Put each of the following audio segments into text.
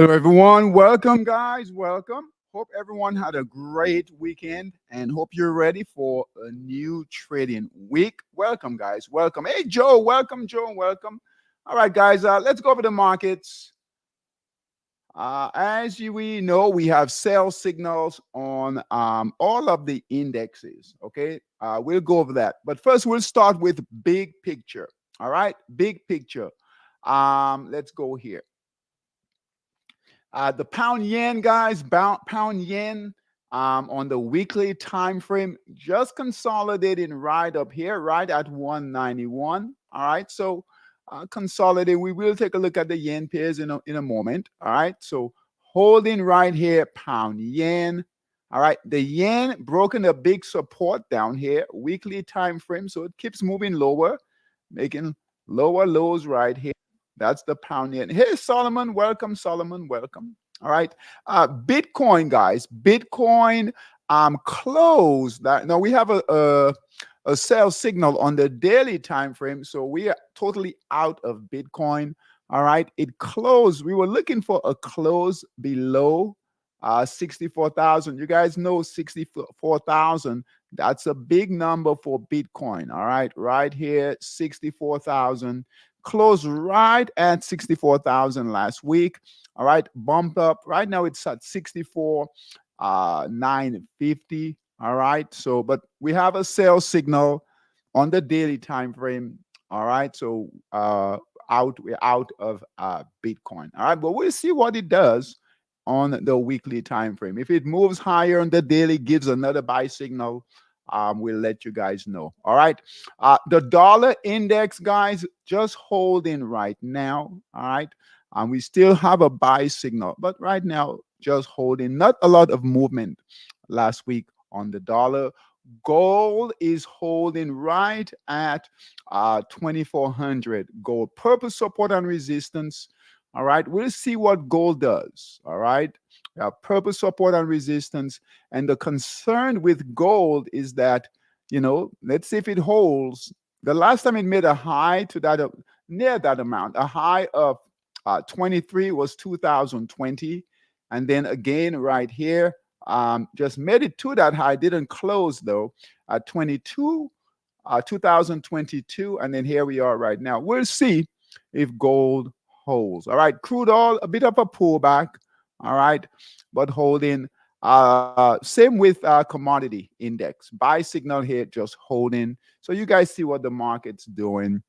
Hello, everyone. Welcome, guys. Welcome. Hope everyone had a great weekend and hope you're ready for a new trading week. Welcome, guys. Welcome. Hey, Joe. Welcome, Joe. Welcome. All right, guys. Let's go over the markets. As we know, we have sell signals on all of the indexes. Okay. We'll go over that. But first, we'll start with big picture. All right. Big picture. Let's go here. The pound yen, guys, pound yen on the weekly time frame just consolidating right up here, right at 191. All right, so consolidate. We will take a look at the yen pairs in a moment. All right, so holding right here, pound yen. All right, the yen broken a big support down here, weekly time frame, so it keeps moving lower, making lower lows right here. That's the pound yen. Hey, Solomon, welcome. Solomon, welcome. All right. Bitcoin, guys. Bitcoin closed that. Now we have a sell signal on the daily time frame. So we are totally out of Bitcoin. All right. It closed. We were looking for a close below 64,000. You guys know 64,000. That's a big number for Bitcoin. All right. Right here, 64,000. Closed right at 64,000 last week. All right, bumped up. Right now it's at 64,950. All right, so but we have a sell signal on the daily time frame. All right, so we're out of Bitcoin. All right, but we'll see what it does on the weekly time frame. If it moves higher on the daily, gives another buy signal. We'll let you guys know. All right. The dollar index, guys, just holding right now. All right. We still have a buy signal, but right now, just holding. Not a lot of movement last week on the dollar. Gold is holding right at 2,400. Gold, purpose support and resistance. All right. We'll see what gold does. All right. Purpose support and resistance. And the concern with gold is that, let's see if it holds. The last time it made a high to that, near that amount, a high of 23 was 2020. And then again, right here, just made it to that high, didn't close though, at 2022. And then here we are right now. We'll see if gold holds. All right. Crude oil, a bit of a pullback. All right, but holding. Same with commodity index. Buy signal here, just holding. So you guys see what the market's doing,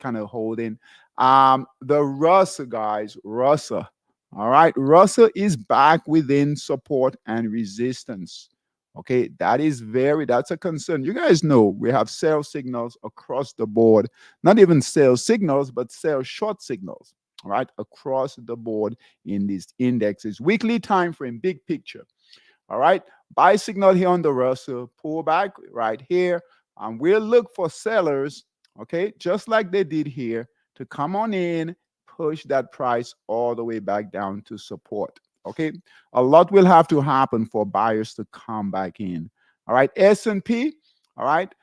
kind of holding. The Russell, guys, Russell. All right, Russell is back within support and resistance. Okay, that's a concern. You guys know we have sell signals across the board. Not even sell signals, but sell short signals. All right, across the board in these indexes. Weekly time frame, big picture. All right, buy signal here on the Russell, pullback right here. We'll look for sellers, okay, just like they did here, to come on in, push that price all the way back down to support. Okay, a lot will have to happen for buyers to come back in. All right, S&P, all right,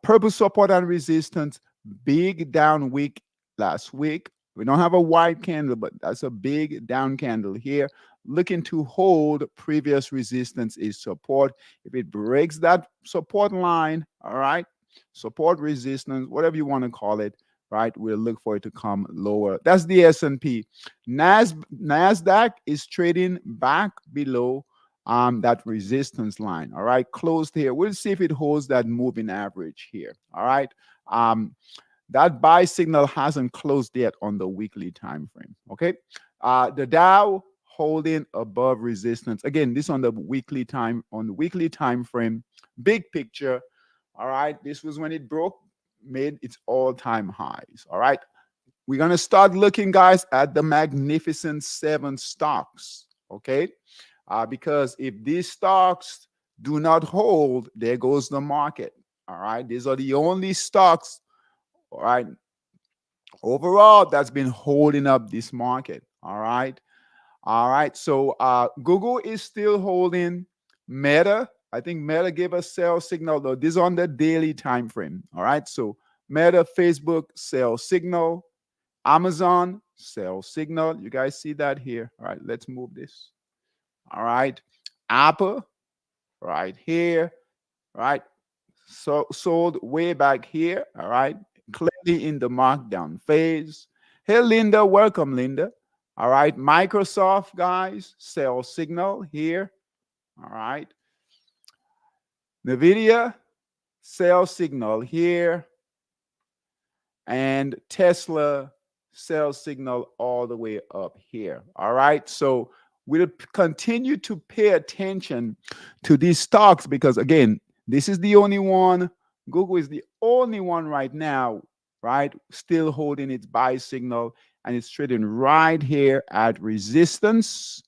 purpose support and resistance, big down week last week. We don't have a white candle, but that's a big down candle here. Looking to hold previous resistance is support. If it breaks that support line, all right, support resistance, whatever you want to call it, right, we'll look for it to come lower. That's the S&P. NASDAQ is trading back below that resistance line. All right, closed here. We'll see if it holds that moving average here. All right. That buy signal hasn't closed yet on the weekly time frame. Okay. The Dow holding above resistance. Again, this on the weekly time frame. Big picture. All right. This was when it made its all-time highs. All right. We're gonna start looking, guys, at the Magnificent Seven stocks. Okay. Because if these stocks do not hold, there goes the market. All right. These are the only stocks. All right. Overall, that's been holding up this market. All right. All right. So Google is still holding. Meta, I think Meta gave a sell signal, though. This is on the daily time frame. All right. So Meta, Facebook, sell signal. Amazon, sell signal. You guys see that here? All right, let's move this. All right. Apple, right here. All right. So sold way back here. All right. Clearly in the markdown phase. Hey, Linda. Welcome, Linda. All right. Microsoft, guys, sell signal here. All right. NVIDIA, sell signal here. And Tesla, sell signal all the way up here. All right. So we'll continue to pay attention to these stocks because, again, this is the only one. Google is the only one right now, right? Still holding its buy signal, and it's trading right here at resistance.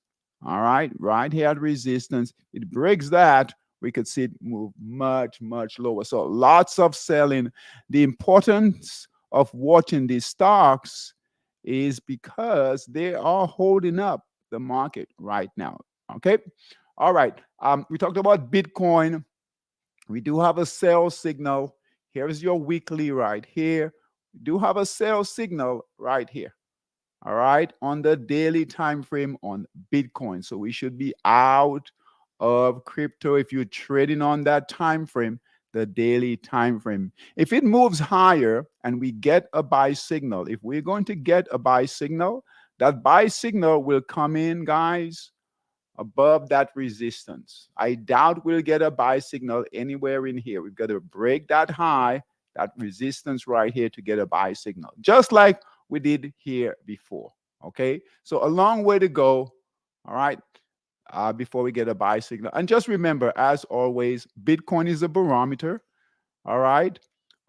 All right. Right here at resistance. It breaks that. We could see it move much, much lower. So lots of selling. The importance of watching these stocks is because they are holding up the market right now. Okay. All right. We talked about Bitcoin. We do have a sell signal. Here's your weekly right here. We do have a sell signal right here. All right. On the daily time frame on Bitcoin. So we should be out of crypto if you're trading on that time frame, the daily time frame. If it moves higher and we get a buy signal, if we're going to get a buy signal, that buy signal will come in, guys, above that resistance. I doubt we'll get a buy signal anywhere in here. We've got to break that high, that resistance right here to get a buy signal, just like we did here before. Okay, so a long way to go. All right. Before we get a buy signal. And just remember, as always, Bitcoin is a barometer, all right,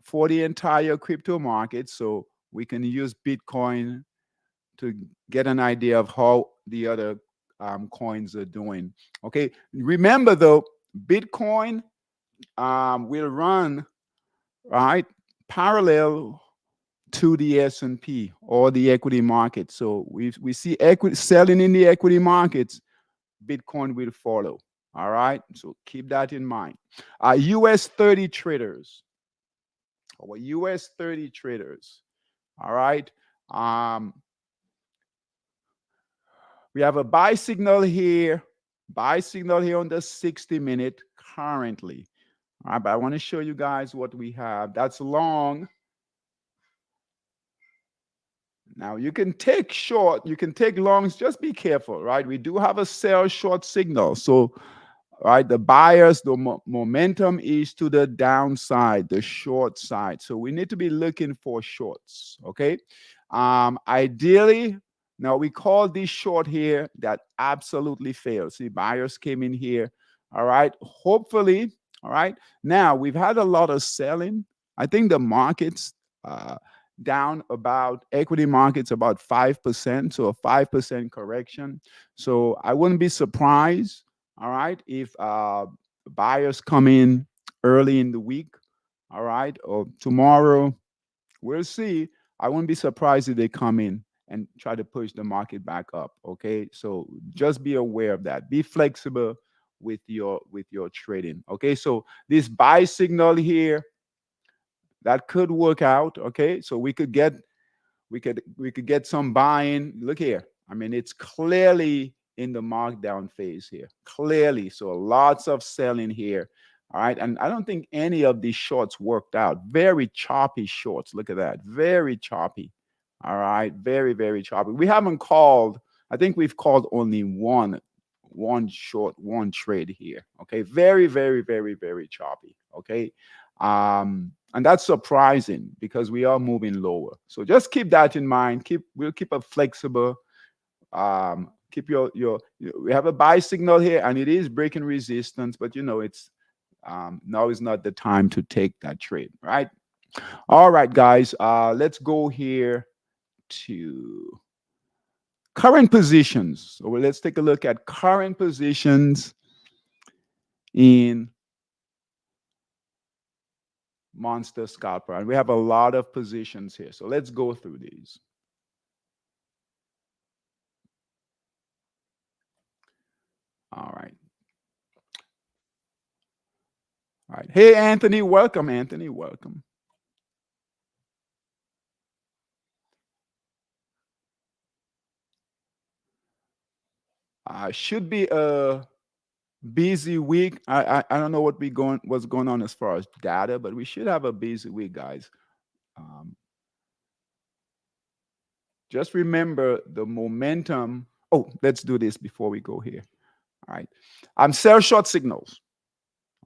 for the entire crypto market. So we can use Bitcoin to get an idea of how the other coins are doing. Okay, remember though, Bitcoin will run, right, parallel to the S&P or the equity market. So we see equity selling in the equity markets, Bitcoin will follow. All right. So keep that in mind. US 30 traders. Our US 30 traders. All right. We have a buy signal here. Buy signal here on the 60-minute currently. All right. But I want to show you guys what we have. That's long. Now you can take short, you can take longs, just be careful, right? We do have a sell short signal. So, right, the buyers, the momentum is to the downside, the short side. So we need to be looking for shorts, okay? Ideally, now we call this short here that absolutely failed. See, buyers came in here, all right? Hopefully, all right? Now, we've had a lot of selling. I think the markets, down about equity markets about 5%, so a 5% correction. So I wouldn't be surprised, all right, if buyers come in early in the week, all right, or tomorrow. We'll see. I wouldn't be surprised if they come in and try to push the market back up. Okay, so just be aware of that. Be flexible with your trading. Okay, so this buy signal here, that could work out. Okay, so we could get some buying. Look here. I mean, it's clearly in the markdown phase here. Clearly. So lots of selling here. All right. And I don't think any of these shorts worked out. Very choppy shorts. Look at that. Very choppy. All right. Very, very choppy. We haven't called, I think we've called only one short, one trade here. Okay. Very, very, very, very choppy. Okay. And that's surprising because we are moving lower. So just keep that in mind. We'll keep a flexible, keep we have a buy signal here and it is breaking resistance, but it's now is not the time to take that trade, right? All right, guys, let's go here to current positions. So let's take a look at current positions in Monster Scalper, and we have a lot of positions here. So let's go through these. All right. All right. Hey, Anthony, welcome, Anthony. Welcome. Should be a busy week. I don't know what's going on as far as data, but we should have a busy week, guys. Um, just remember the momentum. Oh, let's do this before we go here. All right. Sell short signals.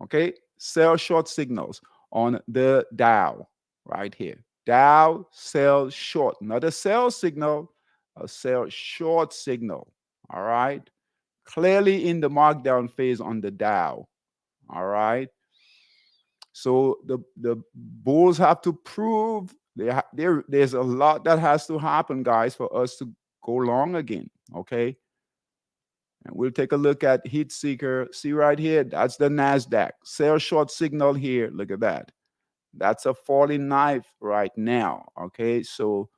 Okay. Sell short signals on the Dow right here. Dow sell short, not a sell signal, a sell short signal. All right. Clearly in the markdown phase on the Dow. All right. So the bulls have to prove there's a lot that has to happen, guys, for us to go long again. Okay. And we'll take a look at heat seeker. See right here, that's the NASDAQ. Sell short signal here. Look at that. That's a falling knife right now. Okay. So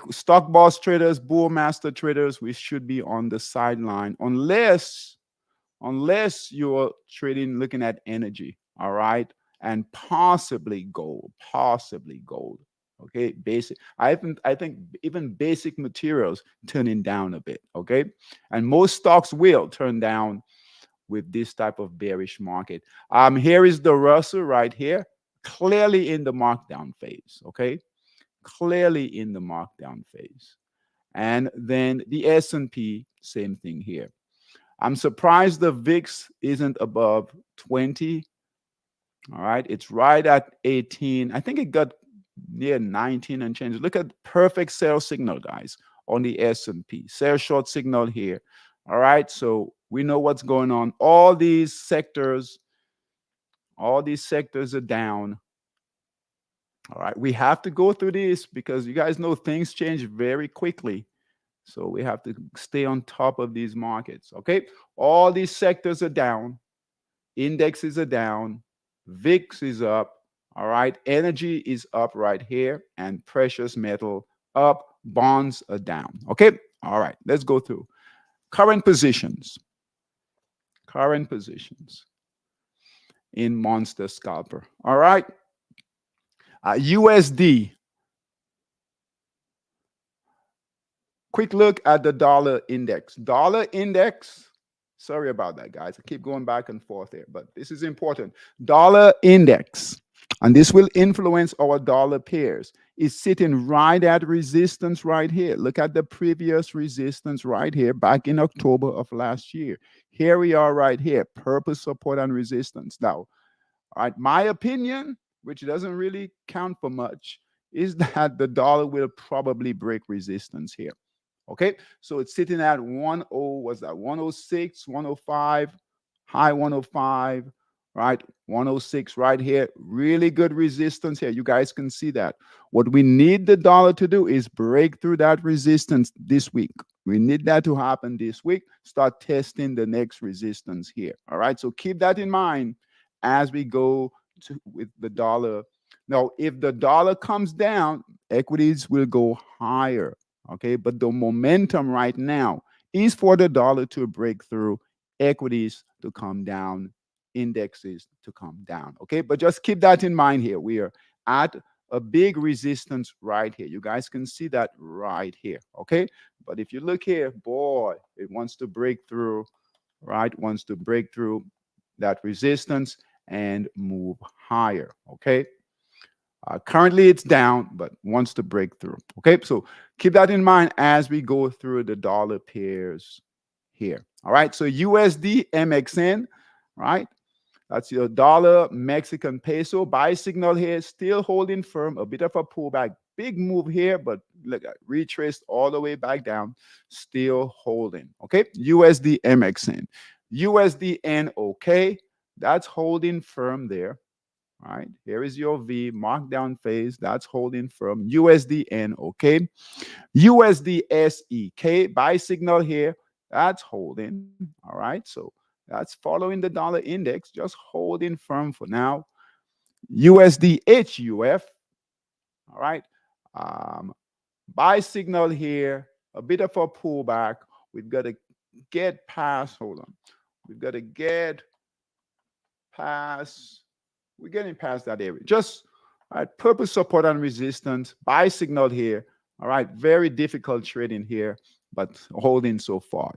stock boss traders, bull master traders, we should be on the sideline unless you're trading looking at energy, all right, and possibly gold. Okay, basic. I think even basic materials turning down a bit. Okay, and most stocks will turn down with this type of bearish market. Here is the Russell right here, clearly in the markdown phase. Okay, clearly in the markdown phase, and then the S&P, same thing here. I'm surprised the VIX isn't above 20. All right. It's right at 18. I think it got near 19 and change. Look at perfect sell signal, guys, on the S&P. Sell short signal here. All right. So we know what's going on. All these sectors are down. All right. We have to go through this because you guys know things change very quickly. So we have to stay on top of these markets. Okay. All these sectors are down. Indexes are down. VIX is up. All right. Energy is up right here. And precious metal up. Bonds are down. Okay. All right. Let's go through current positions. Current positions in Monster Scalper. All right. USD. Quick look at the dollar index. Dollar index. Sorry about that, guys. I keep going back and forth here, but this is important. Dollar index, and this will influence our dollar pairs, is sitting right at resistance right here. Look at the previous resistance right here back in October of last year. Here we are right here, purple support and resistance. Now, all right, my opinion, which doesn't really count for much, is that the dollar will probably break resistance here. Okay, so it's sitting at 10, was that 106, 105, high 105, right? 106 right here. Really good resistance here. You guys can see that. What we need the dollar to do is break through that resistance this week. We need that to happen this week. Start testing the next resistance here. All right, so keep that in mind as we go with the dollar. Now, if the dollar comes down, equities will go higher. Okay, but the momentum right now is for the dollar to break through, equities to come down, indexes to come down. Okay, but just keep that in mind here. We are at a big resistance right here. You guys can see that right here. Okay, but if you look here, boy, it wants to break through, right? Wants to break through that resistance and move higher. Okay. Currently, it's down, but wants to break through. Okay, so keep that in mind as we go through the dollar pairs here. All right, so USD MXN, right? That's your dollar Mexican peso. Buy signal here, still holding firm. A bit of a pullback. Big move here, but look, retraced all the way back down, still holding. Okay, USD MXN. USD NOK, that's holding firm there. All right, here is your V markdown phase. That's holding firm. USDN, okay. USD SEK, buy signal here. That's holding. All right, so that's following the dollar index, just holding firm for now. USD HUF, all right. Buy signal here, a bit of a pullback. We've got to get past, hold on. We've got to get past. We're getting past that area. Just all right, purple support and resistance. Buy signal here. All right, very difficult trading here. but holding so far.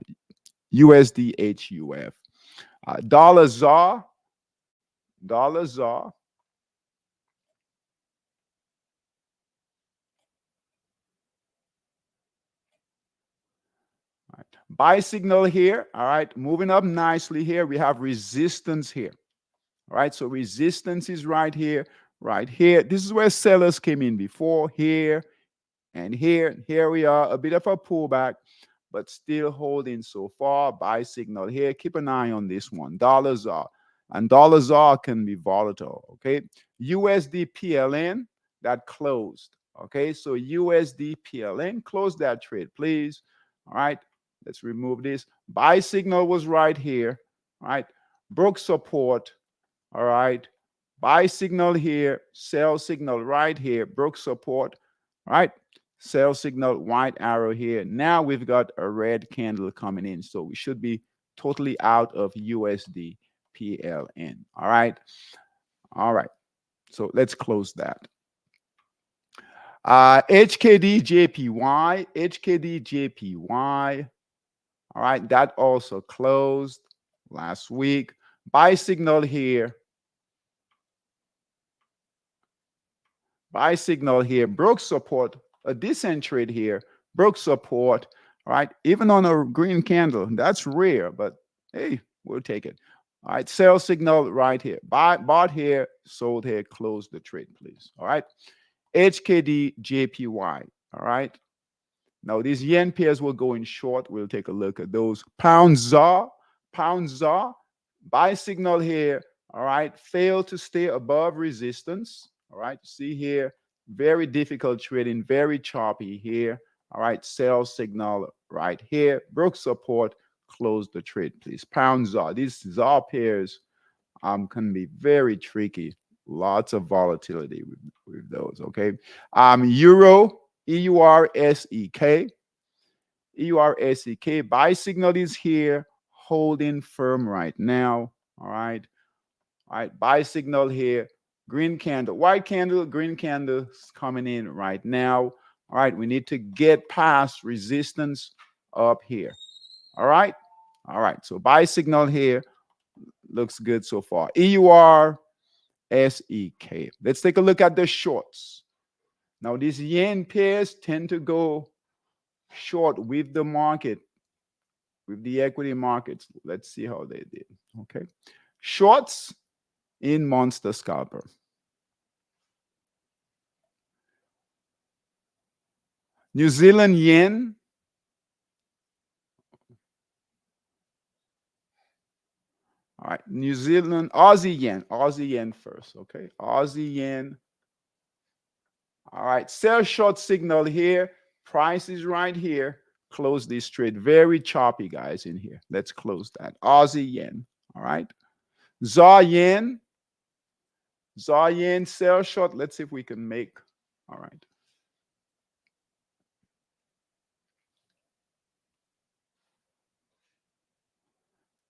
USD HUF. Dollar ZAR. Dollar ZAR. All right. Buy signal here. All right. Moving up nicely here. We have resistance here. All right. So resistance is right here. Right here. This is where sellers came in before. Here and here. Here we are. A bit of a pullback, but still holding so far. Buy signal here. Keep an eye on this one. Dollar ZAR. And dollar ZAR can be volatile. Okay. USD PLN, that closed. Okay. So USD PLN, close that trade, please. All right. Let's remove this. Buy signal was right here. All right. Broke support. All right. Buy signal here. Sell signal right here. Broke support. All right. Sell signal, white arrow here. Now we've got a red candle coming in. So we should be totally out of USD PLN. All right. All right. So let's close that. HKD JPY. HKD JPY. All right. That also closed last week. Buy signal here. Buy signal here. Broke support. A decent trade here. Broke support. All right. Even on a green candle. That's rare, but hey, we'll take it. All right. Sell signal right here. Bought here. Sold here. Close the trade, please. All right. HKD JPY. All right. Now, these yen pairs will go in short. We'll take a look at those. Pound ZAR. Pound ZAR. Buy signal here. All right. Failed to stay above resistance. All right. See here. Very difficult trading. Very choppy here. All right. Sell signal right here. Broke support. Close the trade, please. Pound ZAR. These ZAR pairs can be very tricky. Lots of volatility with those. Okay. Euro. EURSEK. EURSEK. Buy signal is here. Holding firm right now. All right. All right. Buy signal here. Green candle, white candle, green candle coming in right now. All right. We need to get past resistance up here. All right. All right. So buy signal here. Looks good so far. EURSEK. Let's take a look at the shorts. Now, these yen pairs tend to go short with the market, with the equity markets. Let's see how they did. Okay. Shorts in Monster Scalper. New Zealand yen. All right. New Zealand, Aussie yen first. Okay. Aussie yen. All right, sell short signal here. Price is right here. Close this trade. Very choppy, guys, in here. Let's close that. Aussie yen. All right. ZAR yen. ZAR yen, sell short. Let's see if we can make. All right.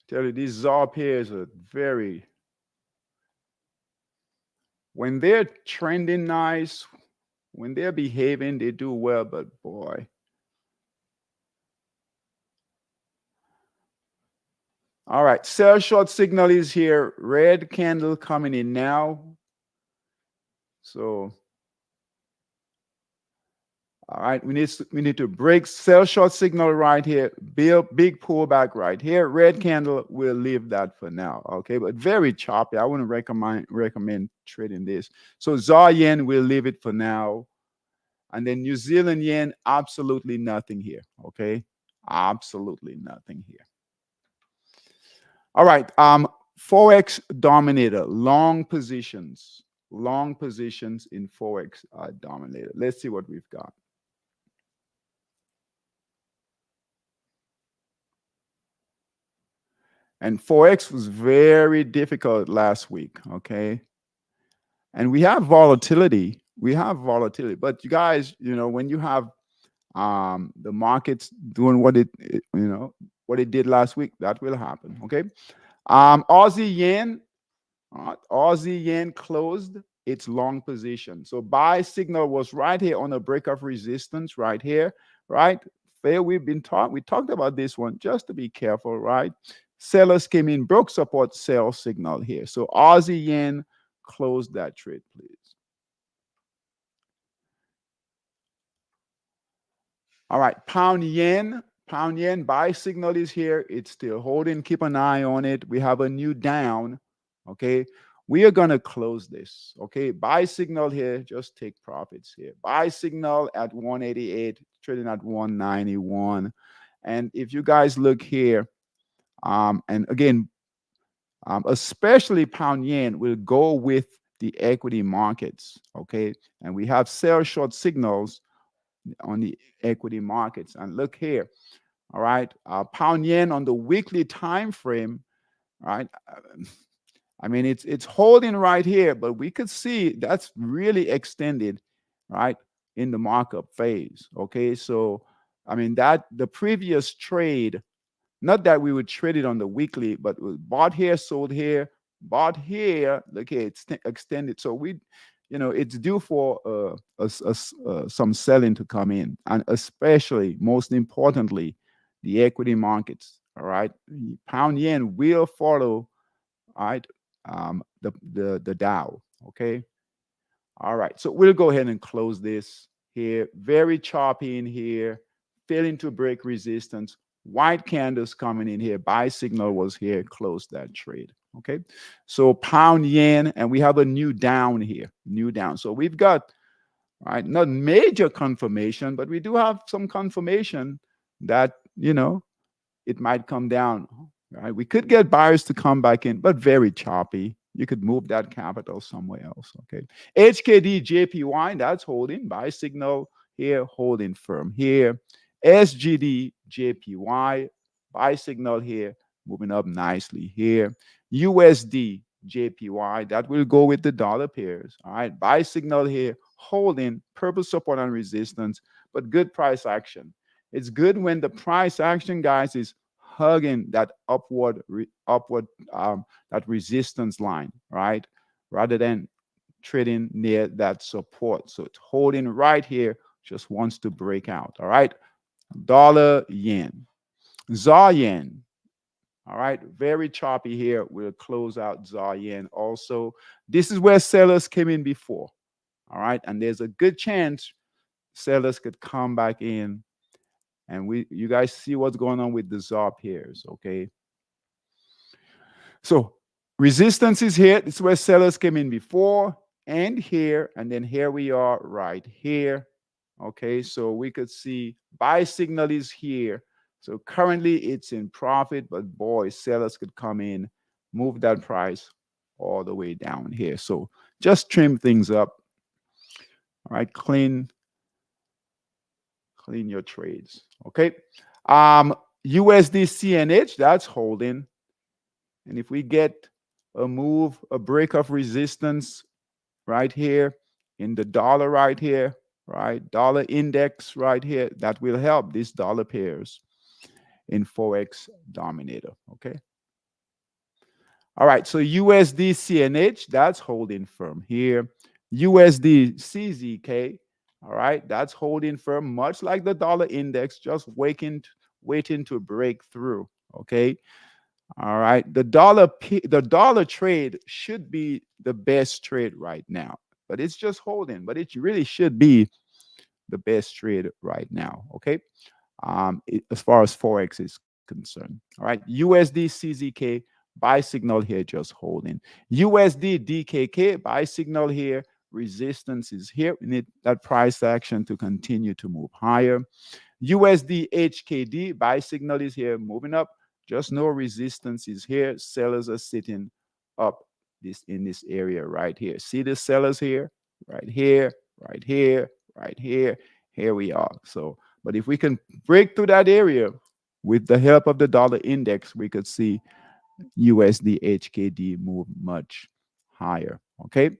Tell you, these ZAR pairs are very. When they're trending nice, when they're behaving, they do well, but boy. All right, sell short signal is here. Red candle coming in now. So, all right, we need to break sell short signal right here. Big pullback right here. Red candle, we'll leave that for now. Okay, but very choppy. I wouldn't recommend trading this. So ZAR yen, we'll leave it for now. And then New Zealand yen, absolutely nothing here. Okay, absolutely nothing here. All right, Forex dominator, long positions in Forex dominator. Let's see what we've got. And Forex was very difficult last week, okay? And we have volatility. But you guys, when you have the markets doing what it did last week, that will happen, okay? Aussie yen closed its long position. So buy signal was right here on a break of resistance right here, right? failed. We talked about this one, just to be careful, right? Sellers came in, broke support, sell signal here. So Aussie yen, close that trade, please. All right, pound yen. Pound yen buy signal is here. It's still holding. Keep an eye on it. We have a new down. Okay. We are going to close this. Okay. Buy signal here. Just take profits here. Buy signal at 188, trading at 191. And if you guys look here, and again, especially pound yen will go with the equity markets. Okay. And we have sell short signals on the equity markets. And look here. All right, pound yen on the weekly time frame, right? I mean, it's holding right here, but we could see that's really extended, right, in the markup phase. Okay, so I mean that the previous trade, not that we would trade it on the weekly, but it was bought here, sold here, bought here. Look here, it's extended. So it's due for some selling to come in, and especially, most importantly, the equity markets. All right, pound yen will follow. All right, the Dow. Okay. All right, so we'll go ahead and close this here. Very choppy in here, failing to break resistance. White candles coming in here. Buy signal was here. Close that trade. Okay, so pound yen, and we have a new down here. New down. So we've got, right, not major confirmation, but we do have some confirmation that it might come down. Right, we could get buyers to come back in, but very choppy. You could move that capital somewhere else. Okay. HKD JPY, that's holding. Buy signal here, holding firm here. SGD JPY, buy signal here, moving up nicely here. USD JPY, that will go with the dollar pairs. All right. Buy signal here, holding, purple support and resistance, but good price action. It's good when the price action, guys, is hugging that upward that resistance line, right? Rather than trading near that support. So it's holding right here, just wants to break out. All right. Dollar yen. ZAR yen. All right. Very choppy here. We'll close out ZAR yen also. This is where sellers came in before. All right. And there's a good chance sellers could come back in. And you guys see what's going on with the ZAR pairs, okay? So resistance is here. This is where sellers came in before, and here, and then here we are right here. Okay, so we could see buy signal is here. So currently it's in profit, but boy, sellers could come in, move that price all the way down here. So just trim things up. All right, clean your trades. Okay. USD CNH, that's holding. And if we get a move, a break of resistance right here in the dollar right here, right? Dollar index right here, that will help these dollar pairs in Forex Dominator. Okay. All right. So USD CNH, that's holding firm here. USD CZK, all right, that's holding firm, much like the dollar index, just waiting to break through. Okay. All right. The dollar trade should be the best trade right now, but it's just holding, but it really should be the best trade right now. Okay. As far as Forex is concerned. All right. USD CZK, buy signal here, just holding. USD DKK, buy signal here. Resistance is here. We need that price action to continue to move higher. USD HKD, buy signal is here, moving up. Just no resistance is here. Sellers are sitting up in this area right here. See the sellers here, right here, right here, right here. Here we are. So, but if we can break through that area with the help of the dollar index, we could see USD HKD move much higher. Okay.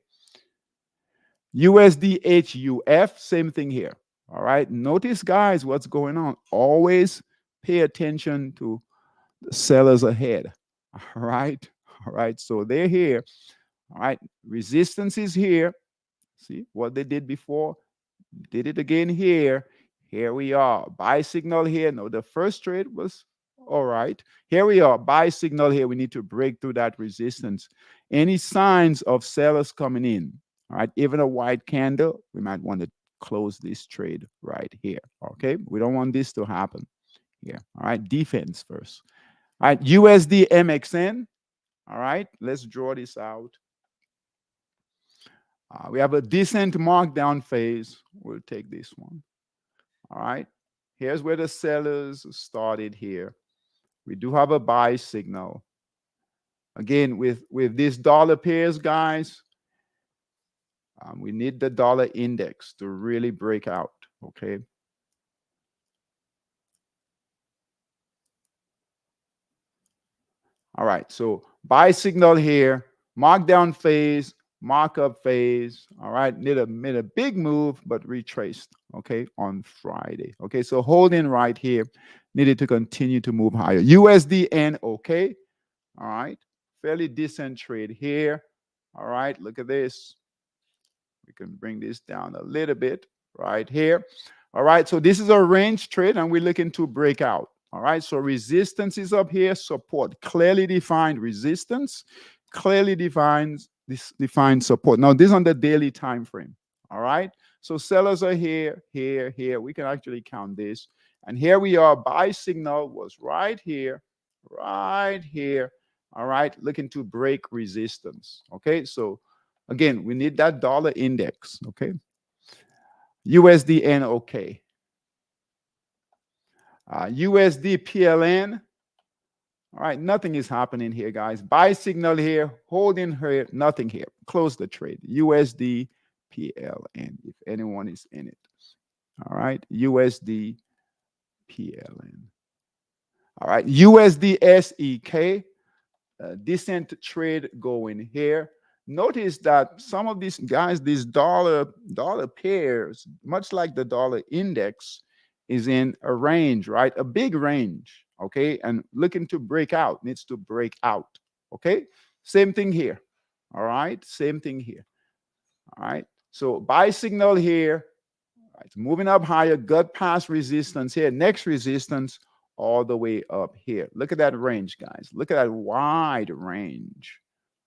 USD HUF, same thing here. All right. Notice, guys, what's going on. Always pay attention to the sellers ahead. All right. All right. So they're here. All right. Resistance is here. See what they did before? Did it again here. Here we are. Buy signal here. No, the first trade was all right. Here we are. Buy signal here. We need to break through that resistance. Any signs of sellers coming in? All right. Even a white candle, we might want to close this trade right here. Okay. We don't want this to happen here. All right. Defense first. All right. USD MXN. All right. Let's draw this out. We have a decent markdown phase. We'll take this one. All right. Here's where the sellers started here. We do have a buy signal. Again, with these dollar pairs, guys, we need the dollar index to really break out. Okay. All right. So buy signal here, markdown phase, markup phase. All right. Made a big move, but retraced. Okay. On Friday. Okay. So holding right here, needed to continue to move higher. USDN. Okay. All right. Fairly decent trade here. All right. Look at this. We can bring this down a little bit right here. All right. So this is a range trade and we're looking to break out. All right. So resistance is up here. Support. Clearly defined resistance. Clearly defines support. Now, this is on the daily time frame. All right. So sellers are here, here, here. We can actually count this. And here we are. Buy signal was right here, right here. All right. Looking to break resistance. Okay. So again, we need that dollar index. Okay. USDN. Okay. USD PLN. All right, nothing is happening here, guys. Buy signal here, holding here, nothing here. Close the trade. USD PLN, if anyone is in it. All right, USD PLN. All right, USD SEK, decent trade going here. Notice that some of these guys, these dollar pairs, much like the dollar index, is in a range, right? A big range, okay? And looking to break out, needs to break out, okay? Same thing here, all right? Same thing here, all right? So buy signal here, right? Moving up higher, got past resistance here, next resistance all the way up here. Look at that range, guys. Look at that wide range,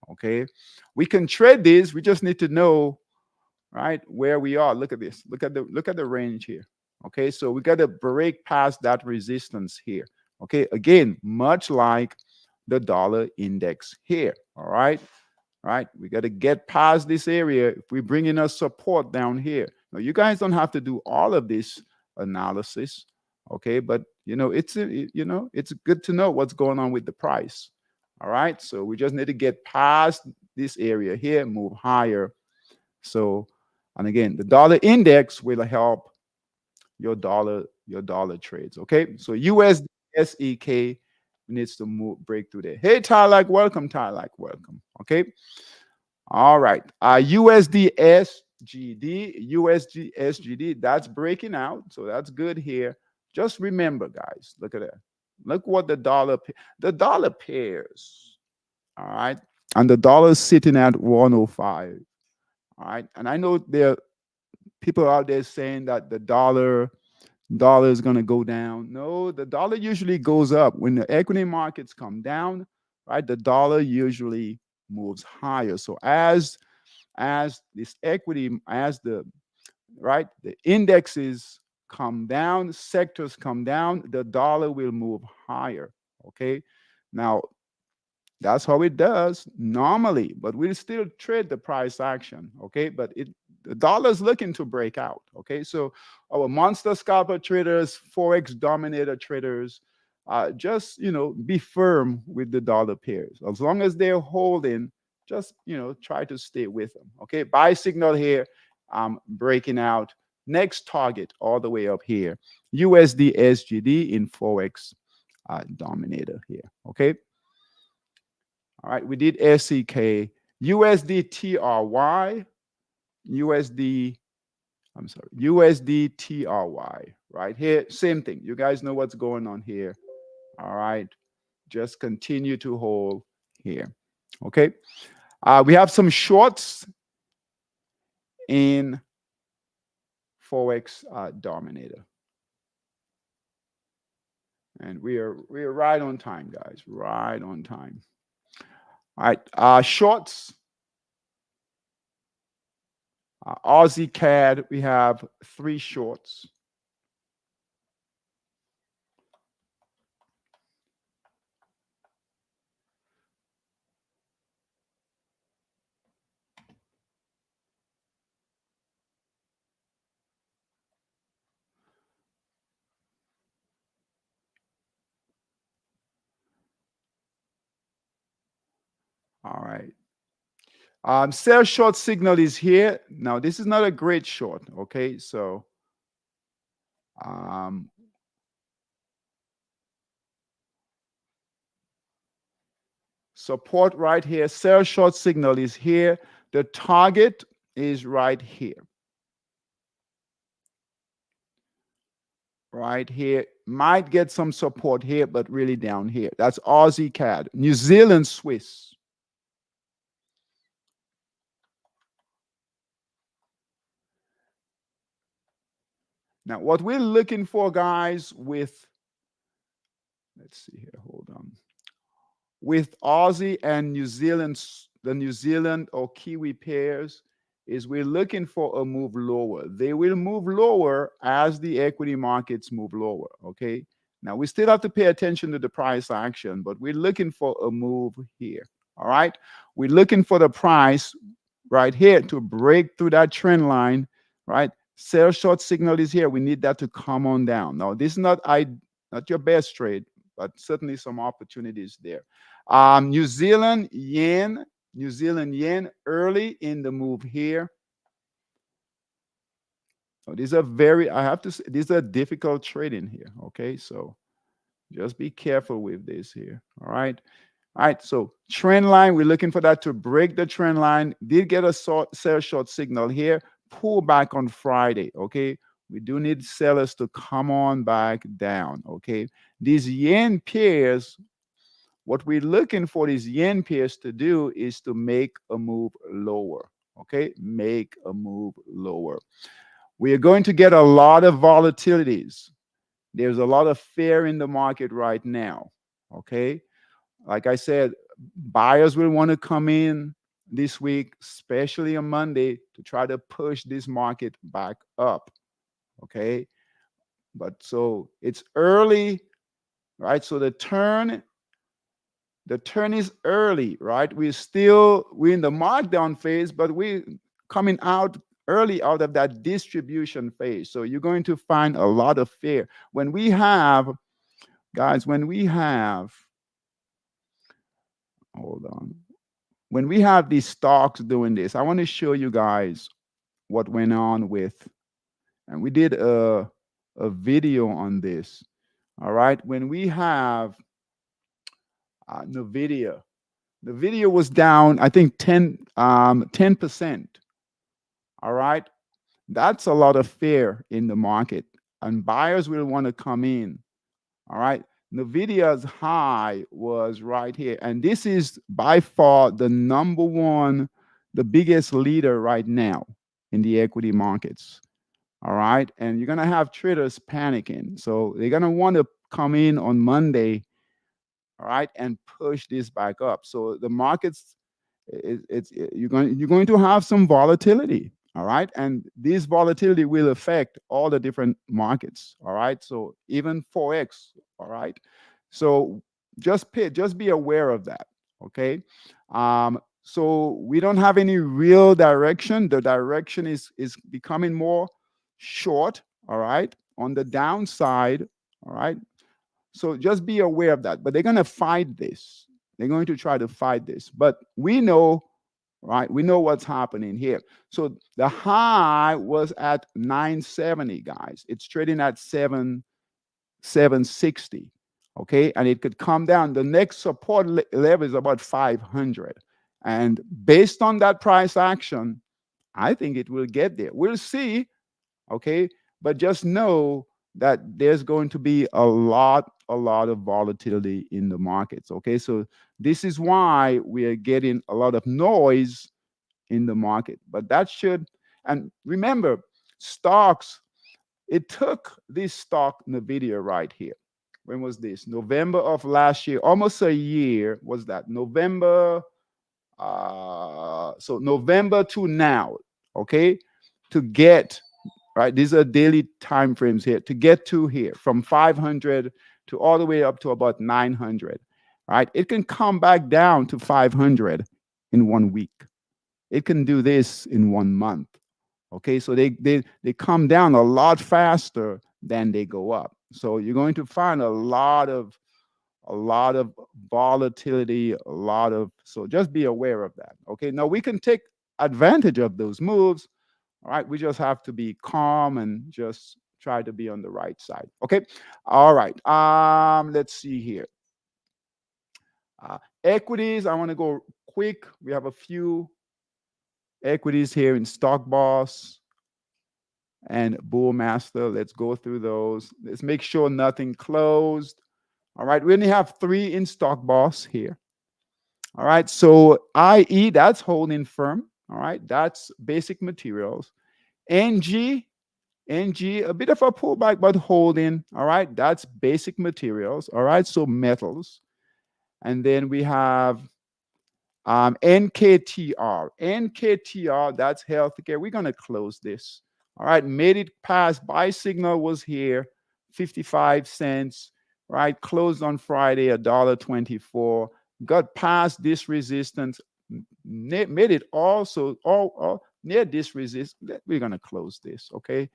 okay? We can trade this, we just need to know, right, where we are. Look at this. Look at the range here. Okay, so we got to break past that resistance here. Okay, again, much like the dollar index here. All right, we got to get past this area. If we bring in a support down here, now you guys don't have to do all of this analysis. Okay, but it's good to know what's going on with the price. All right, so we just need to get past this area here, move higher. So, and again, the dollar index will help your dollar trades. Okay, so USD SEK needs to break through there. Hey, Tylac, welcome. Tylac, welcome. Okay, all right. USD SGD, that's breaking out, so that's good here. Just remember, guys, look at that. Look what the dollar pairs. All right, and the dollar is sitting at 105. All right, and I know there are people out there saying that the dollar is going to go down. No, the dollar usually goes up when the equity markets come down, right? The dollar usually moves higher. So as this equity, as the indexes come down, sectors come down, the dollar will move higher. Okay, now that's how it does normally, but we'll still trade the price action. Okay, but the dollar's looking to break out. Okay, so our monster scalper traders, Forex dominator traders, just be firm with the dollar pairs. As long as they're holding, just try to stay with them. Okay, buy signal here, breaking out. Next target all the way up here, USD SGD in Forex dominator here. Okay. All right, we did SEK, USD TRY, USD TRY, right here, same thing. You guys know what's going on here. All right, just continue to hold here. Okay, we have some shorts in Forex dominator. And we are right on time, guys. Right on time. All right. Shorts. Aussie CAD. We have 3 shorts. All right. Sell short signal is here. Now, this is not a great short. Okay. So, um, support right here. Sell short signal is here. The target is right here. Right here. Might get some support here, but really down here. That's Aussie CAD. New Zealand Swiss. Now, what we're looking for, guys, with, let's see here, hold on. With Aussie and New Zealand, the New Zealand or Kiwi pairs, is we're looking for a move lower. They will move lower as the equity markets move lower, okay? Now, we still have to pay attention to the price action, but we're looking for a move here, all right? We're looking for the price right here to break through that trend line, right? Sell short signal is here. We need that to come on down. Now, this is not your best trade, but certainly some opportunities there. New Zealand yen early in the move here. So these are I have to say, these are difficult trading here. Okay, so just be careful with this here. All right. All right, so trend line, we're looking for that to break the trend line. Did get a sell short signal here, pull back on Friday, okay? We do need sellers to come on back down, okay? These yen pairs, what we're looking for these yen pairs to do is to make a move lower, okay? Make a move lower. We are going to get a lot of volatilities. There's a lot of fear in the market right now, okay? Like I said, buyers will want to come in this week, especially on Monday, to try to push this market back up. Okay. But so it's early, right? So the turn is early, right? We're in the markdown phase, but we're coming out early out of that distribution phase. So you're going to find a lot of fear. When we have, guys, hold on. When we have these stocks doing this, I want to show you guys what went on with, and we did a video on this. All right. When we have NVIDIA, the video was down, I think 10%. All right. That's a lot of fear in the market, and buyers will want to come in. All right. NVIDIA's high was right here. And this is by far the number one, the biggest leader right now in the equity markets. All right. And you're going to have traders panicking. So they're going to want to come in on Monday, all right, and push this back up. So the markets, you're going to have some volatility. All right. And this volatility will affect all the different markets. All right. So even Forex. All right. So just be aware of that. Okay. So we don't have any real direction. The direction is becoming more short. All right. On the downside. All right. So just be aware of that. But they're going to fight this. They're going to try to fight this. But we know, right? We know what's happening here. So the high was at 970, guys. It's trading at 760. Okay. And it could come down. The next support level is about 500. And based on that price action, I think it will get there. We'll see. Okay. But just know that there's going to be a lot of volatility in the markets. Okay. So this is why we are getting a lot of noise in the market. But that should, and remember, stocks, it took this stock NVIDIA right here. When was this? November of last year, almost a year was that. November, so November to now, okay, to get, right, these are daily time frames here, to get to here from 500 to all the way up to about 900, right? It can come back down to 500 in 1 week. It can do this in 1 month. Okay, so they come down a lot faster than they go up. So you're going to find a lot of volatility, so just be aware of that. Okay, now we can take advantage of those moves. All right, we just have to be calm and just try to be on the right side. Okay, all right. Let's see here. Equities. I want to go quick. We have a few equities here in Stock Boss and Bullmaster. Let's go through those. Let's make sure nothing closed. All right, we only have 3 in Stock Boss here. All right, so IE, that's holding firm. All right, that's basic materials. NG, a bit of a pullback, but holding. All right, that's basic materials. All right, so metals. And then we have NKTR. NKTR, that's healthcare. We're going to close this. All right, made it past. Buy signal was here, 55 cents. Right, closed on Friday, $1.24. Got past this resistance, made it also all near this resistance. We're going to close this, okay?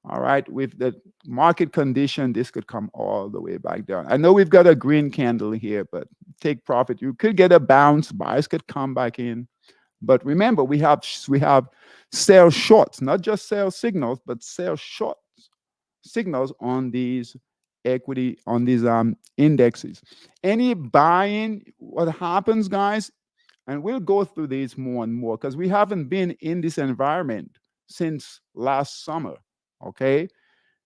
All right, with the market condition, this could come all the way back down. I know we've got a green candle here, but take profit. You could get a bounce. Buyers could come back in. But remember, we have sell shorts, not just sell signals, but sell short signals on these equity, on these indexes. Any buying, what happens, guys, and we'll go through these more and more because we haven't been in this environment since last summer. Okay,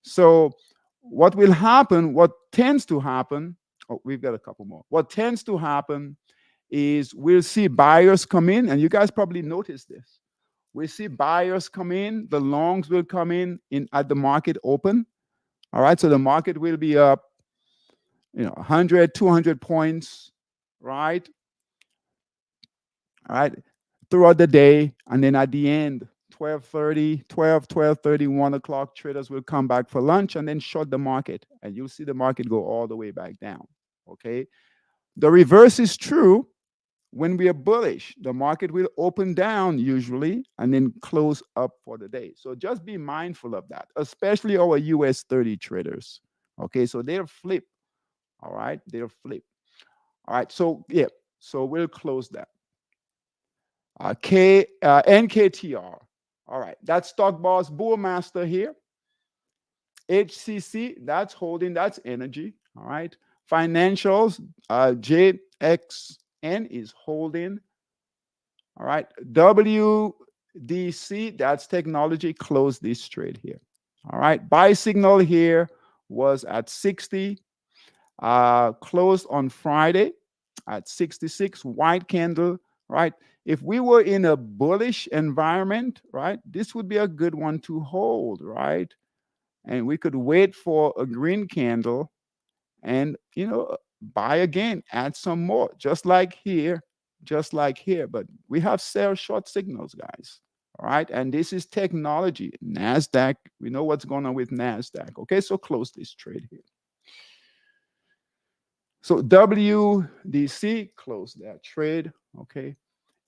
so what will happen, what tends to happen, oh, we've got a couple more. What tends to happen is we'll see buyers come in, and you guys probably noticed this. We see buyers come in, the longs will come in at the market open. All right, so the market will be up, 100, 200 points, right? All right, throughout the day, and then at the end, 12:30, 1 o'clock, traders will come back for lunch and then short the market, and you'll see the market go all the way back down. Okay, the reverse is true. When we are bullish, the market will open down usually and then close up for the day. So just be mindful of that, especially our US 30 traders. Okay, so they'll flip. All right, they'll flip. All right, so yeah, so we'll close that. NKTR. All right, that's Stock Boss Bullmaster here. HCC, that's holding, that's energy. All right, financials, JXN is holding. All right, WDC, that's technology, close this trade here. All right, buy signal here was at 60, closed on Friday at 66, white candle, right? If we were in a bullish environment, right, this would be a good one to hold, right? And we could wait for a green candle and, buy again, add some more, just like here. But we have sell short signals, guys. All right. And this is technology. NASDAQ, we know what's going on with NASDAQ. Okay. So close this trade here. So WDC, close that trade. Okay.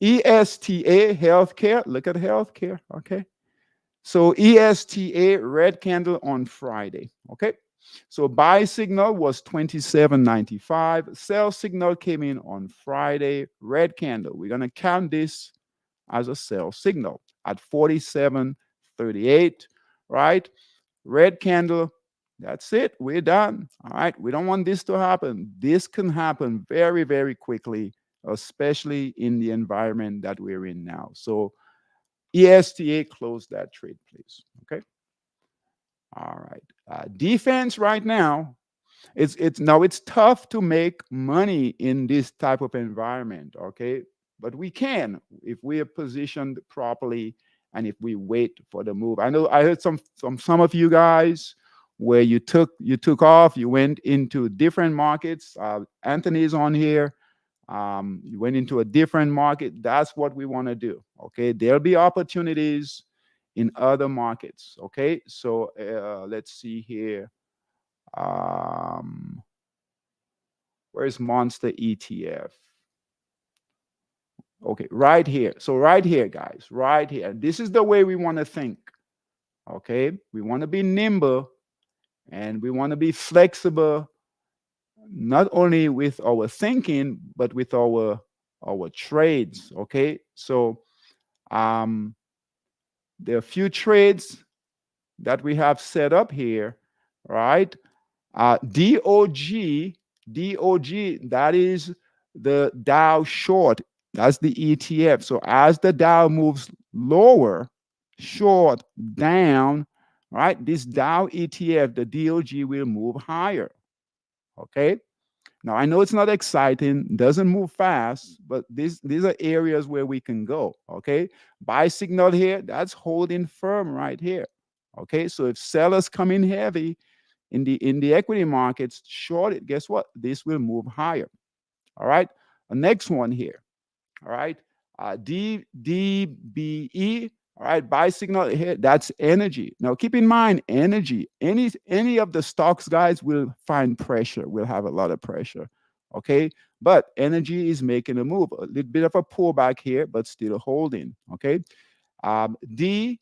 ESTA, healthcare. Look at healthcare. Okay. So ESTA, red candle on Friday. Okay. So buy signal was 27.95. Sell signal came in on Friday. Red candle. We're going to count this as a sell signal at 47.38, right? Red candle. That's it. We're done. All right. We don't want this to happen. This can happen very, very quickly, especially in the environment that we're in now. So ESTA, close that trade, please. Okay. All right. Defense right now, it's tough to make money in this type of environment. Okay, but we can if we are positioned properly and if we wait for the move. I know I heard some of you guys where you took off, you went into different markets. Anthony's on here. You went into a different market. That's what we want to do. Okay, there'll be opportunities in other markets. Okay, so let's see here. Um, where's Monster ETF? Okay, right here. So right here, guys, right here. This is the way we want to think. Okay, we want to be nimble and we want to be flexible, not only with our thinking but with our trades. Okay, so there are a few trades that we have set up here, right? DOG, that is the Dow short. That's the ETF. So as the Dow moves lower, short, down, right? This Dow ETF, the DOG, will move higher. Okay. Now I know it's not exciting, doesn't move fast, but these are areas where we can go. Okay. Buy signal here, that's holding firm right here. Okay. So if sellers come in heavy, in the equity markets, short it, guess what? This will move higher. All right. The next one here. All right. DBE. All right. Buy signal here. That's energy. Now keep in mind, energy. Any of the stocks, guys, will find pressure. Will have a lot of pressure. Okay. But energy is making a move. A little bit of a pullback here, but still holding. Okay. D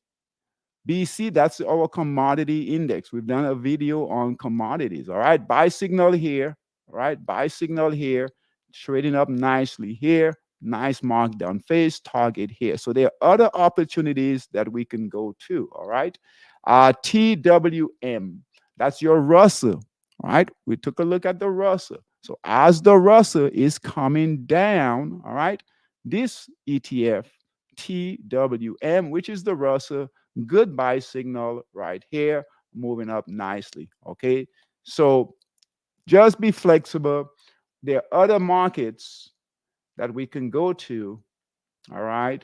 BC, that's our commodity index. We've done a video on commodities. All right. Buy signal here. All right. Buy signal here. Trading up nicely here. Nice markdown phase. Target here. So there are other opportunities that we can go to. All right. TWM. That's your Russell. All right. We took a look at the Russell. So as the Russell is coming down, all right, this ETF, TWM, which is the Russell, good buy signal right here, moving up nicely. Okay, so just be flexible. There are other markets that we can go to. All right,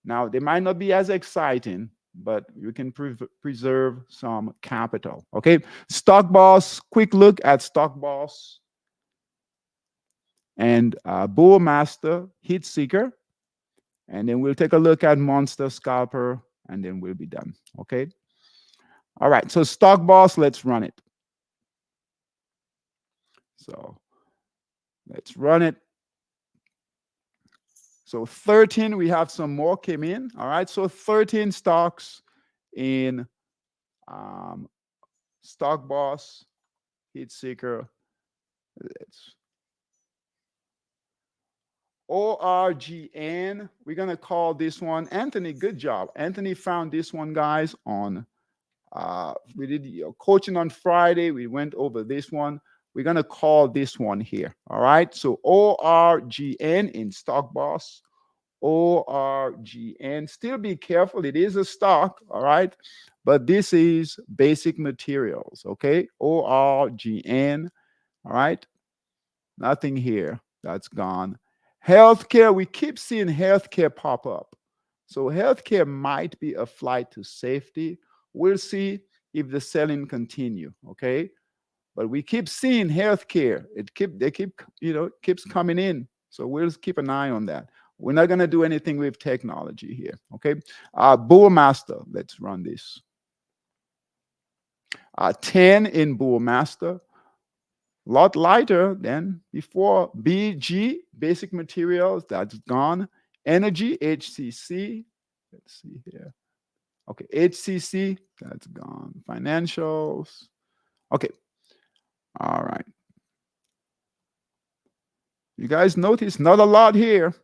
now they might not be as exciting, but you can preserve some capital. Okay, Stock Boss, quick look at Stock Boss and Bull Master, Heat Seeker, and then we'll take a look at Monster Scalper, and then we'll be done. Okay. All right. So Stock Boss, let's run it. So let's run it. So 13, we have some more came in. All right. So 13 stocks in Stock Boss, Heat Seeker. Let's ORGN. We're going to call this one Anthony. Good job. Anthony found this one, guys, on we did coaching on Friday. We went over this one. We're going to call this one here. All right. So ORGN in Stock Boss. ORGN. Still be careful. It is a stock. All right. But this is basic materials. Okay. ORGN. All right. Nothing here. That's gone. Healthcare. We keep seeing healthcare pop up. So healthcare might be a flight to safety. We'll see if the selling continue, okay? But we keep seeing healthcare. They keep keeps coming in. So we'll keep an eye on that. We're not gonna do anything with technology here, okay? Bull Master, let's run this. 10 in Bull Master, a lot lighter than before. BG, basic materials, that's gone. Energy, HCC, let's see here. Okay, HCC, that's gone. Financials. Okay. All right. You guys notice not a lot here.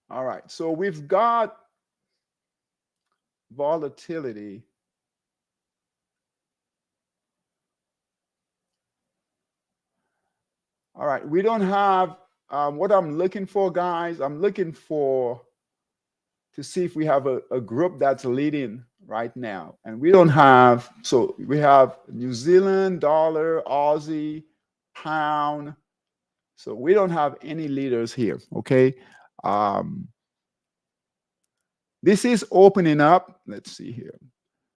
All right. So we've got volatility. All right. We don't have what I'm looking for, guys. I'm looking for to see if we have a group that's leading right now. And we don't have, so we have New Zealand, dollar, Aussie, pound. So we don't have any leaders here, okay? This is opening up. Let's see here.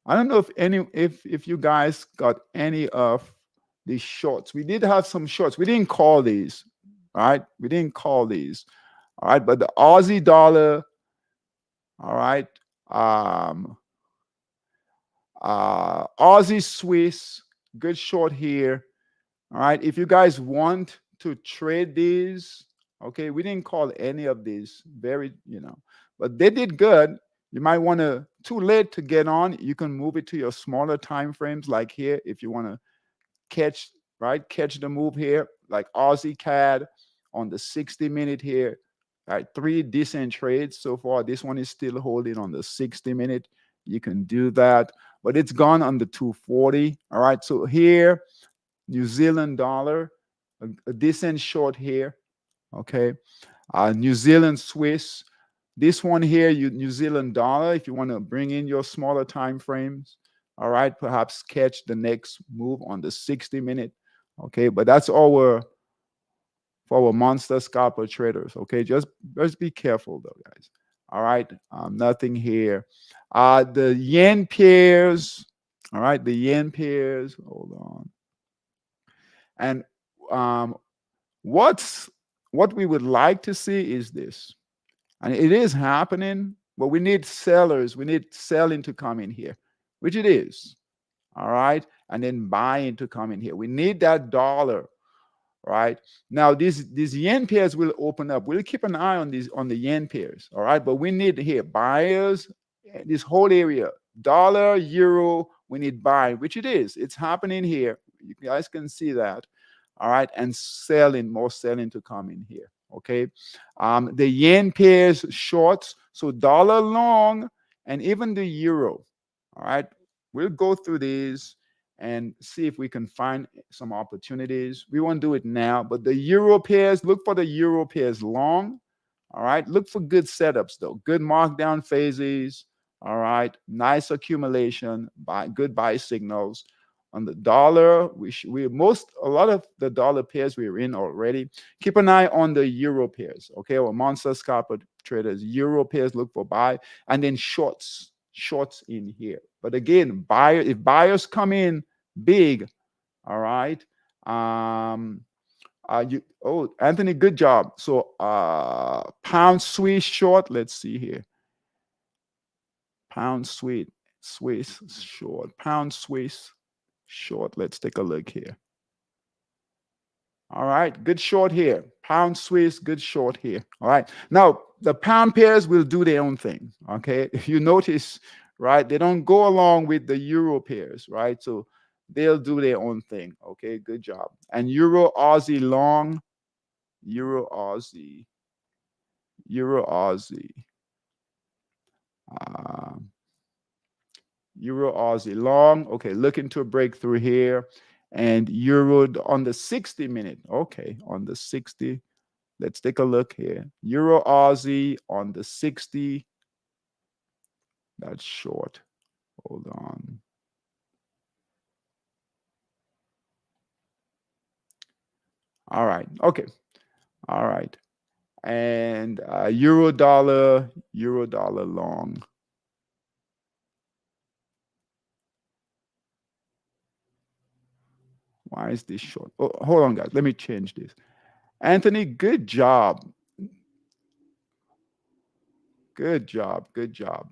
I don't know if you guys got any of these shorts. We did have some shorts. We didn't call these, all right? We didn't call these, all right? But the Aussie dollar, all right? Um, Aussie Swiss, good short here, all right? If you guys want to trade these, okay, we didn't call any of these, but they did good. You might want to, too late to get on. You can move it to your smaller time frames, like here, if you want to catch, right, catch the move here, like Aussie CAD on the 60-minute here. All right, 3 decent trades so far. This one is still holding on the 60-minute. You can do that, but it's gone on the 240. All right, so here, New Zealand dollar, a decent short here. Okay, New Zealand Swiss. This one here, New Zealand dollar, if you want to bring in your smaller time frames, all right, perhaps catch the next move on the 60-minute. Okay, but that's all for our monster scalper traders. Okay, just be careful though, guys. All right, nothing here. The yen pairs. All right, the yen pairs. Hold on. And what we would like to see is this. And it is happening, but we need sellers. We need selling to come in here, which it is. All right. And then buying to come in here. We need that dollar. Right. Now, these yen pairs will open up. We'll keep an eye on the yen pairs. All right. But we need here buyers, this whole area, dollar, euro, we need buying, which it is. It's happening here. You guys can see that. All right. And more selling to come in here. Okay. The yen pairs shorts, so dollar long and even the euro. All right. We'll go through these and see if we can find some opportunities. We won't do it now, but the euro pairs, look for the euro pairs long. All right. Look for good setups though. Good markdown phases. All right. Nice accumulation, good buy signals. On the dollar, a lot of the dollar pairs we're in already. Keep an eye on the euro pairs. Okay. Or monster scalper traders, euro pairs, look for buy, and then shorts in here. But again, if buyers come in big, all right. Anthony, good job. So pound Swiss short. Let's see here. Pound Swiss short. Pound Swiss short. Let's take a look here. All right, good short here. Pound Swiss, good short here. All right. Now, the pound pairs will do their own thing. Okay. If you notice, right, they don't go along with the euro pairs, right? So they'll do their own thing. Okay, good job. And Euro Aussie long, Euro Aussie. Euro Aussie long. Okay, looking to a breakthrough here. And euro on the 60-minute. Okay, on the 60. Let's take a look here. Euro Aussie on the 60. That's short. Hold on. All right. Okay. All right. And euro dollar long. Why is this short? Oh, hold on, guys. Let me change this. Anthony, good job. Good job. Good job.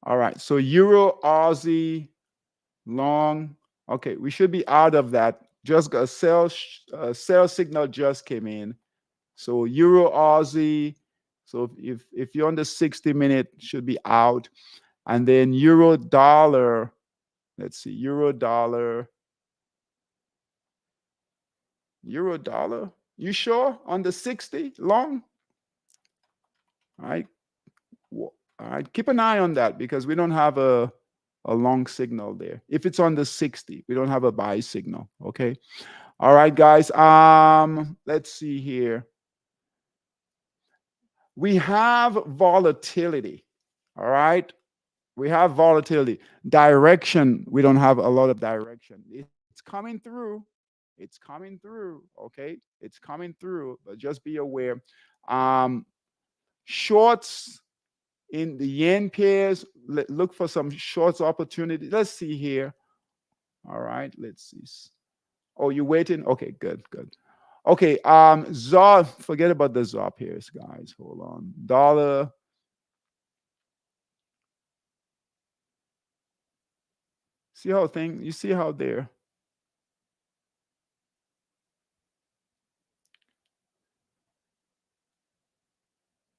All right. So Euro Aussie long. Okay, we should be out of that. Just a sell signal just came in. So Euro Aussie. So if you're on the 60-minute, should be out. And then Euro dollar. Let's see, Euro dollar. Euro dollar. You sure on the 60 long? All right. All right. Keep an eye on that because we don't have a long signal there. If it's on the 60, we don't have a buy signal. Okay. All right, guys. Let's see here. We have volatility. All right. We have volatility. Direction, we don't have a lot of direction. It's coming through. It's coming through. Okay. It's coming through, but just be aware. Um, Shorts in the yen pairs, look for some shorts opportunity. Let's see here. All right. Let's see. Oh, you waiting? Okay, good, good. Okay, ZAR, forget about the ZAR pairs, guys. Hold on. Dollar. See how thing, you see how they're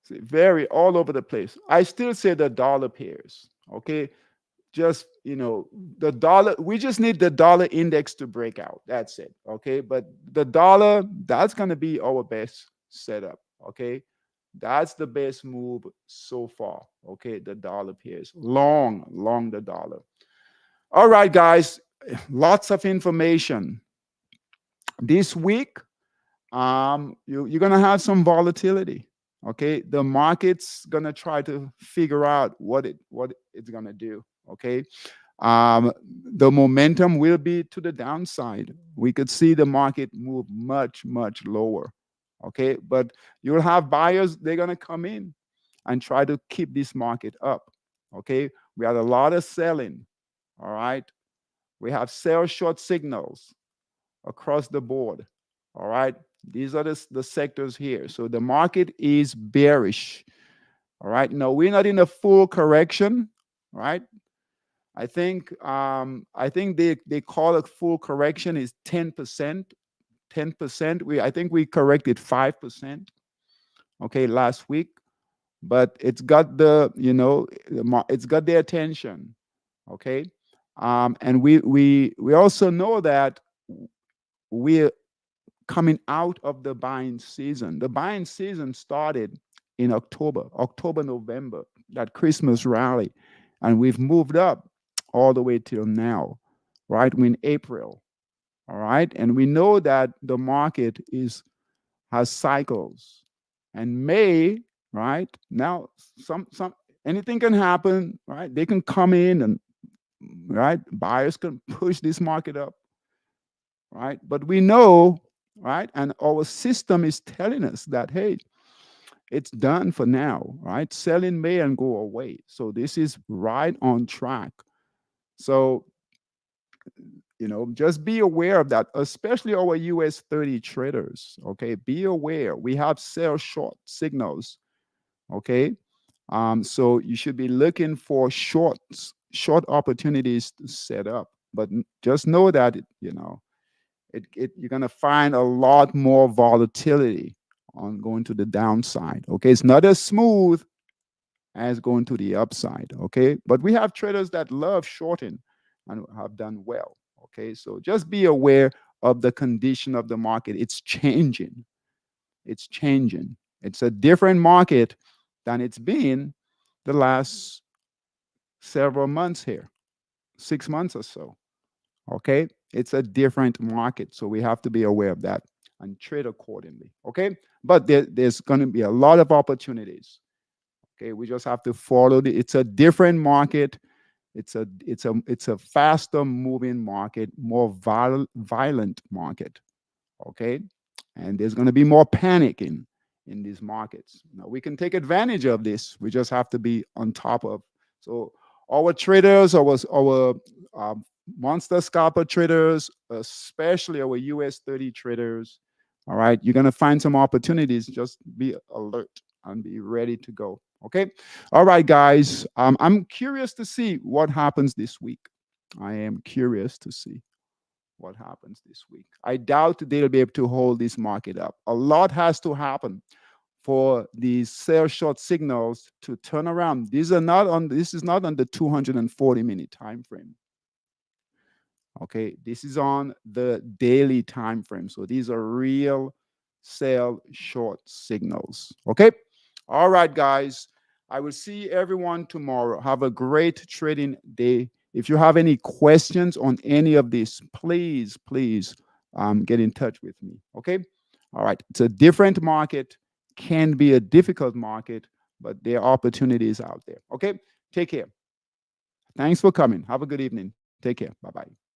very all over the place. I still say the dollar pairs. Okay. Just, the dollar, we just need the dollar index to break out. That's it. Okay. But the dollar, that's going to be our best setup. Okay. That's the best move so far. Okay. The dollar pairs. Long the dollar. All right, guys. Lots of information. This week, you're gonna have some volatility. Okay, the market's gonna try to figure out what it's gonna do. Okay, the momentum will be to the downside. We could see the market move much lower. Okay, but you'll have buyers. They're gonna come in and try to keep this market up. Okay, we had a lot of selling. All right, we have sell short signals across the board. All right. These are the sectors here. So the market is bearish. All right. No, we're not in a full correction. Right. I think they call it full correction is 10%. 10%. I think we corrected 5%. Okay, last week. But it's got it's got their attention. Okay. And we also know that we're coming out of the buying season. The buying season started in October, November, that Christmas rally. And we've moved up all the way till now, right? We're in April, all right? And we know that the market has cycles. And May, right? Now, some anything can happen, right? They can come in and right, buyers can push this market up, right? But we know, right, and our system is telling us that, hey, it's done for now, right? Selling may and go away. So this is right on track. So, just be aware of that, especially our US 30 traders. Okay. Be aware. We have sell short signals. Okay. So you should be looking for short opportunities to set up. But just know that, you're going to find a lot more volatility on going to the downside. Okay. It's not as smooth as going to the upside. Okay. But we have traders that love shorting and have done well. Okay. So just be aware of the condition of the market. It's changing. It's changing. It's a different market than it's been the last several months here, 6 months or so. Okay. It's a different market. So we have to be aware of that and trade accordingly. Okay. But there's going to be a lot of opportunities. Okay. We just have to follow it's a different market. It's a faster moving market, more violent market. Okay. And there's going to be more panic in these markets. Now, we can take advantage of this. We just have to be on top of. So our traders, our monster scalper traders, especially our US 30 traders, all right, you're going to find some opportunities. Just be alert and be ready to go. Okay. All right, guys. I'm curious to see what happens this week. I am curious to see what happens this week. I doubt they'll be able to hold this market up. A lot has to happen for these sell short signals to turn around. This is not on the 240-minute time frame. Okay, this is on the daily time frame. So these are real sell short signals. Okay. All right, guys. I will see everyone tomorrow. Have a great trading day. If you have any questions on any of this, please get in touch with me. Okay. All right. It's a different market, can be a difficult market, but there are opportunities out there. Okay. Take care. Thanks for coming. Have a good evening. Take care. Bye bye.